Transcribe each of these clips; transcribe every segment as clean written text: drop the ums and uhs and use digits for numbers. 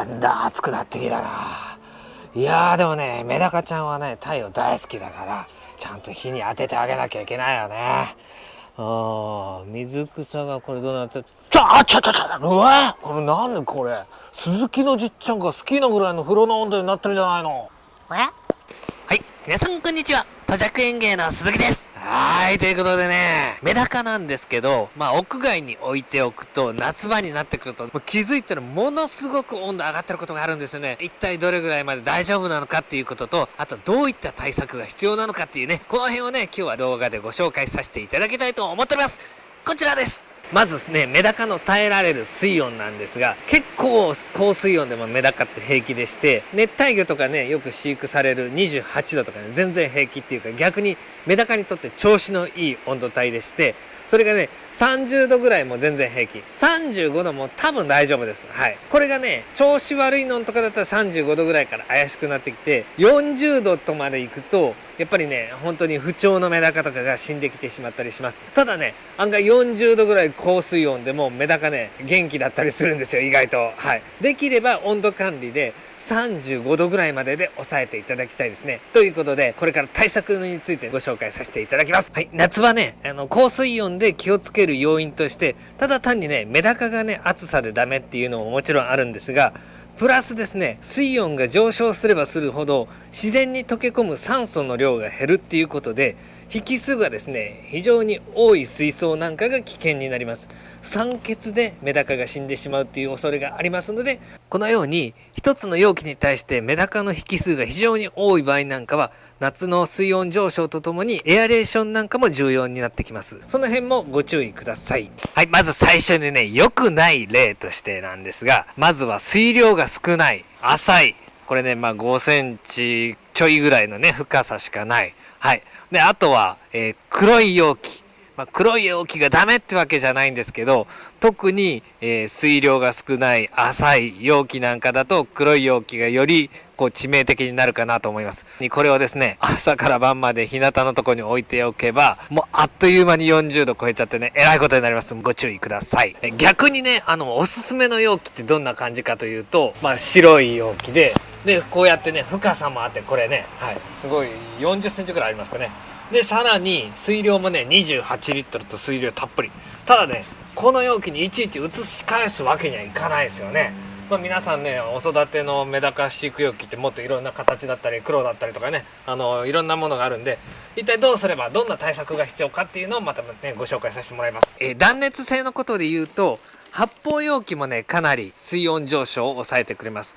んだ暑くなってきたな。いやでもね、メダカちゃんはね太陽大好きだからちゃんと日に当ててあげなきゃいけないよね。水草がこれどうなってうわこれなんでこれ鈴木のじっちゃんが好きなぐらいの風呂の温度になってるじゃないの。はい、皆さんこんにちは。土着園芸の鈴木です。はい、ということでね、メダカなんですけど、屋外に置いておくと夏場になってくるともう気づいたらものすごく温度上がってることがあるんですよね。一体どれぐらいまで大丈夫なのかっていうことと、あとどういった対策が必要なのかっていうね、この辺をね今日は動画でご紹介させていただきたいと思っております。こちらです。まずですね、メダカの耐えられる水温なんですが、結構高水温でもメダカって平気でして、熱帯魚とかねよく飼育される28度とかね全然平気っていうか、逆にメダカにとって調子のいい温度帯でして、それがね30度ぐらいも全然平気、35度も多分大丈夫です。はい、これがね調子悪いのとかだったら35度ぐらいから怪しくなってきて、40度とまでいくとやっぱりね本当に不調のメダカとかが死んできてしまったりします。ただね案外40度ぐらい高水温でもメダカね元気だったりするんですよ、意外と。はい、できれば温度管理で35度ぐらいまでで抑えていただきたいですね。ということでこれから対策についてご紹介させていただきます。はい、夏場ね高水温で気をつける要因として、ただ単にねメダカがね暑さでダメっていうのももちろんあるんですが、プラスですね、水温が上昇すればするほど自然に溶け込む酸素の量が減るっていうことで、引数がですね非常に多い水槽なんかが危険になります。酸欠でメダカが死んでしまうっていう恐れがありますので、このように一つの容器に対してメダカの引数が非常に多い場合なんかは、夏の水温上昇とともにエアレーションなんかも重要になってきます。その辺もご注意ください。はい、まず最初にね良くない例としてなんですが、まずは水量が少ない、浅い、これね5センチちょいぐらいのね深さしかない。はい、であとは、黒い容器、黒い容器がダメってわけじゃないんですけど、特に、水量が少ない浅い容器なんかだと黒い容器がより致命的になるかなと思います。これをですね朝から晩まで日向のところに置いておけば、もうあっという間に40度超えちゃってね、えらいことになります。ご注意ください。逆にねおすすめの容器ってどんな感じかというと、白い容器でこうやってね深さもあって、これね、はい、すごい40センチぐらいありますかね。でさらに水量もね28リットルと水量たっぷり。ただねこの容器にいちいち移し返すわけにはいかないですよね。皆さんねお育てのメダカ飼育容器ってもっといろんな形だったり黒だったりとかね、いろんなものがあるんで、一体どうすればどんな対策が必要かっていうのをまたねご紹介させてもらいます。断熱性のことで言うと、発泡容器もねかなり水温上昇を抑えてくれます。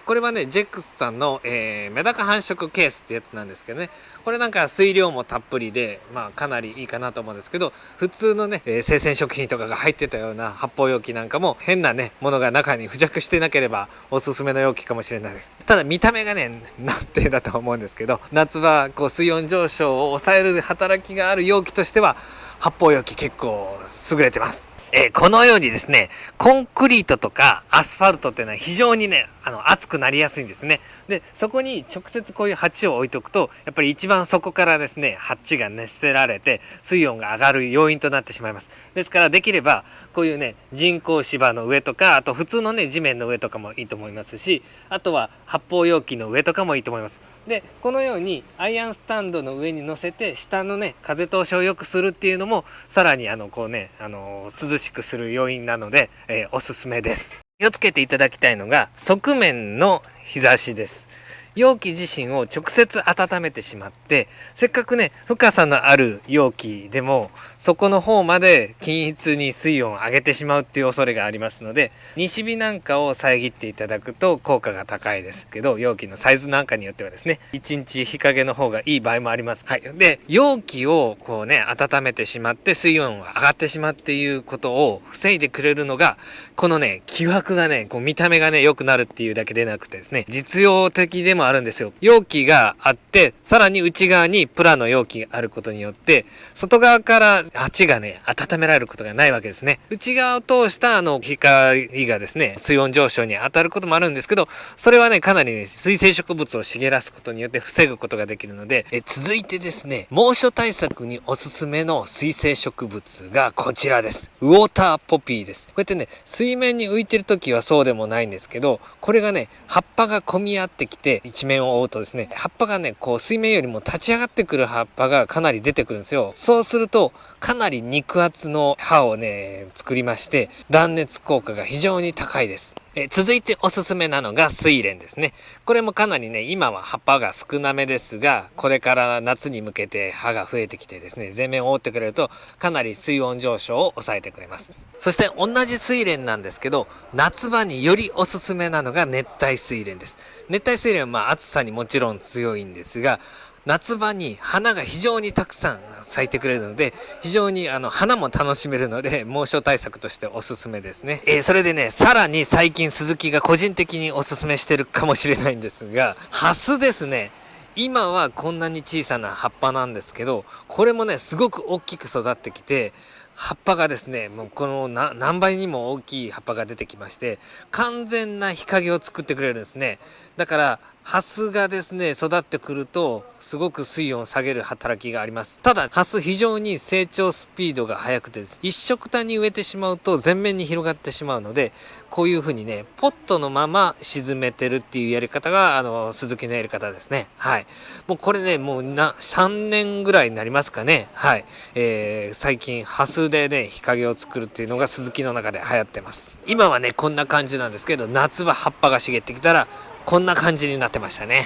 これはねジェックスさんの、メダカ繁殖ケースってやつなんですけどね、これなんか水量もたっぷりで、かなりいいかなと思うんですけど、普通のね、生鮮食品とかが入ってたような発泡容器なんかも変なねものが中に付着してなければおすすめの容器かもしれないです。ただ見た目がね難点だと思うんですけど、夏場水温上昇を抑える働きがある容器としては発泡容器結構優れてます。このようにですねコンクリートとかアスファルトっていうのは非常にね熱くなりやすいんですね。でそこに直接こういう鉢を置いとくと、やっぱり一番そこからですね鉢が熱せられて水温が上がる要因となってしまいます。ですからできればこういうね人工芝の上とか、あと普通のね地面の上とかもいいと思いますし、あとは発泡容器の上とかもいいと思います。でこのようにアイアンスタンドの上に乗せて下のね風通しを良くするっていうのもさらに涼しくする要因なので、おすすめです。気をつけていただきたいのが側面の日差しです。容器自身を直接温めてしまって、せっかくね深さのある容器でもそこの方まで均一に水温を上げてしまうっていう恐れがありますので、西日なんかを遮っていただくと効果が高いですけど、容器のサイズなんかによってはですね1日日陰の方がいい場合もあります。はい、で容器を温めてしまって水温が上がってしまうっていうことを防いでくれるのが、このね木枠がね見た目がね良くなるっていうだけでなくてですね、実用的でももあるんですよ。容器があって、さらに内側にプラの容器があることによって、外側から鉢がね、温められることがないわけですね。内側を通した光がですね、水温上昇に当たることもあるんですけど、それはね、かなりね、水生植物を茂らすことによって防ぐことができるので、続いてですね、猛暑対策におすすめの水生植物がこちらです。ウォーターポピーです。こうやってね、水面に浮いてる時はそうでもないんですけど、これがね、葉っぱが混み合ってきて、一面を覆うとですね、葉っぱがね、こう水面よりも立ち上がってくる葉っぱがかなり出てくるんですよ。そうすると、かなり肉厚の葉をね、作りまして、断熱効果が非常に高いです。続いておすすめなのが睡蓮ですね。これもかなりね、今は葉っぱが少なめですが、これから夏に向けて葉が増えてきてですね、全面を覆ってくれると、かなり水温上昇を抑えてくれます。そして同じ睡蓮なんですけど、夏場によりおすすめなのが熱帯睡蓮です。熱帯睡蓮はまあ暑さにもちろん強いんですが、夏場に花が非常にたくさん咲いてくれるので、非常に花も楽しめるので、猛暑対策としておすすめですね。それでね、さらに最近鈴木が個人的におすすめしてるかもしれないんですが、ハスですね。今はこんなに小さな葉っぱなんですけど、これもね、すごく大きく育ってきて、葉っぱがですね、もうこの何倍にも大きい葉っぱが出てきまして、完全な日陰を作ってくれるんですね。だから、ハスがですね、育ってくると、すごく水温を下げる働きがあります。ただ、ハス非常に成長スピードが速くてです。一色単に植えてしまうと全面に広がってしまうので、こういう風にね、ポットのまま沈めてるっていうやり方が、鈴木のやり方ですね。はい。もうこれね、もう3年ぐらいになりますかね。はい。最近、ハスでね、日陰を作るっていうのが鈴木の中で流行ってます。今はね、こんな感じなんですけど、夏場葉っぱが茂ってきたら、こんな感じになってましたね。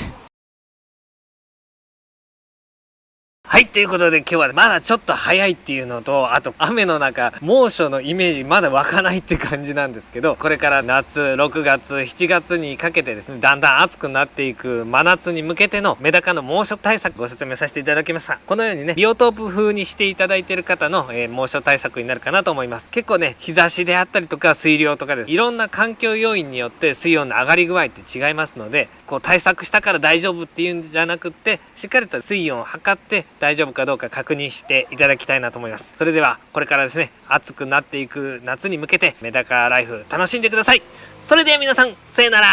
はい、ということで今日はまだちょっと早いっていうのと、あと雨の中、猛暑のイメージまだ湧かないって感じなんですけど、これから夏、6月、7月にかけてですね、だんだん暑くなっていく真夏に向けてのメダカの猛暑対策をご説明させていただきました。このようにね、ビオトープ風にしていただいている方の、猛暑対策になるかなと思います。結構ね、日差しであったりとか水量とかです。いろんな環境要因によって水温の上がり具合って違いますので、こう対策したから大丈夫っていうんじゃなくって、しっかりと水温を測って大丈夫かどうか確認していただきたいなと思います。それではこれからですね、暑くなっていく夏に向けてメダカライフ楽しんでください。それでは皆さん、さよなら。